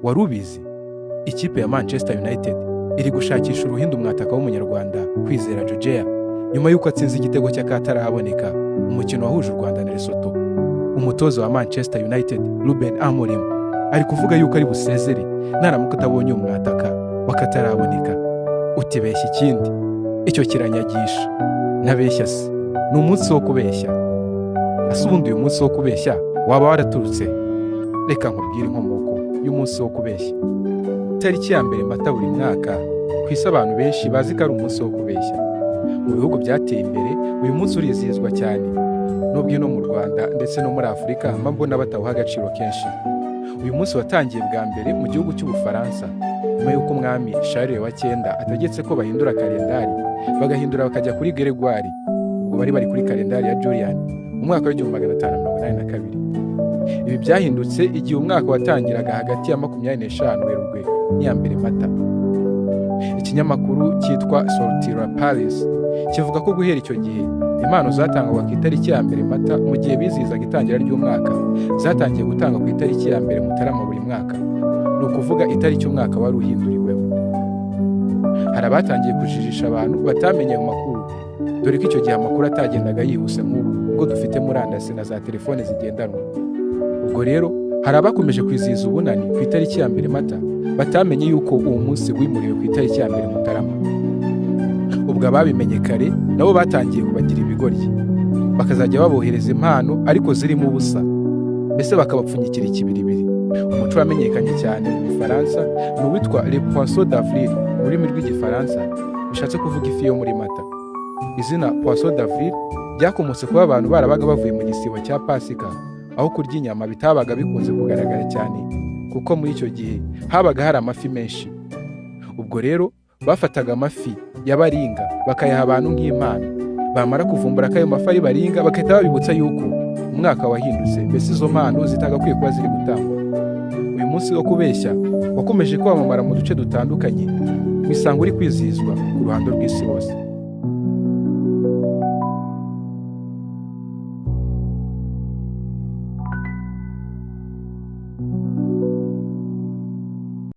wari ubizi? Ikipe ya Manchester United iri gushakisha uruhindu mwataka w'umunyarwanda Kwizera George nyuma y'uko atsinze igitego cy'akataraboneka umukino wahuje u Rwanda na Lesotho. Umutoza wa Manchester United Ruben Amorim ari kuvuga yuko ari busezere naramuka atabonye umwataka wakataraboneka. Utibeshya ikindi, icyo kiranyagisha. Ntabeshya se, ni umunsi wo kubeshya. Ase ubundi uyu munsi wo kubeshya waba waraturutse? Reka nkubwire inkomoko y'umunsi wo kubeshya. Tariki ya mbere Mata buri mwaka ku isi abantu benshi bazi ko ari umunsi wo kubeshya. Mu bihugu byateye imbere uyu munsi urizihizwa cyane, nubwo no mu Rwanda ndetse no muri Afurika mbona batawuha agaciro kenshi. Uyu munsi watangiye bwa mbere mu gihugu cy'Ubufaransa nyuma y'uko umwami Charles wa 9 ategetse ko bahindura kalendari bagahindura bakajya kuri Gregoire, ubwo bari kuri kalendari ya Julian mu mwaka wa 1582. Ibi byahindutse igihe umwaka watangiraga hagati ya 25 Werurwe n'iya mbere Mata. Ikinyamakuru cyitwa Sortira Paris kivuga ko guhera icyo gihe impano zatangwaga ku itariki ya mbere Mata mu gihe bizihizaga itangira ry'umwaka zatangiye gutanga ku itariki ya mbere Mutarama buri mwaka, ni ukuvuga itariki umwaka wari uhinduriweho. Hari abatangiye kujijisha abantu batamenye ayo makuru, dore ko icyo gihe amakuru atagendaga yihuse nk'ubu ubwo dufite murandasi na za telefone zigendanwa. Ubwo rero hari abakomeje kwizihiza ubunani ku itariki ya mbere Mata batamenye yuko uwo munsi wimuriwe ku itariki ya mbere Mutarama. Ubwo ababimenye kare nabo batangiye kubagira ibigoryi, bakazajya babohereza impano ariko zirimo ubusa, mbese bakabapfunyikira ikibiribiri. Umuco wamenyekanye cyane mu Bufaransa ni uwitwa Le Poisson d'Avril mu rurimi rw'Igifaransa, bishatse kuvuga ifi yo muri Mata. Izina Poisson d'Avril ryakomotse kuba abantu barabaga bavuye mu gisibo cya Pasika, aho kurya inyama bitabaga bikunze kugaragara cyane kuko muri icyo gihe habaga hari amafi menshi. Ubwo rero bafataga amafi y'abaringa bakayaha abantu nk'impano, bamara kuvumbura ko ayo mafi ari baringa bakahita babibutsa yuko umwaka wahindutse, mbese izo mpano zitagakwiye kuba ziri gutangwa. Uyu munsi wo kubeshya wakomeje kwamamara mu duce dutandukanye, bisanga uri kwizihizwa ku ruhando rw'isi hose.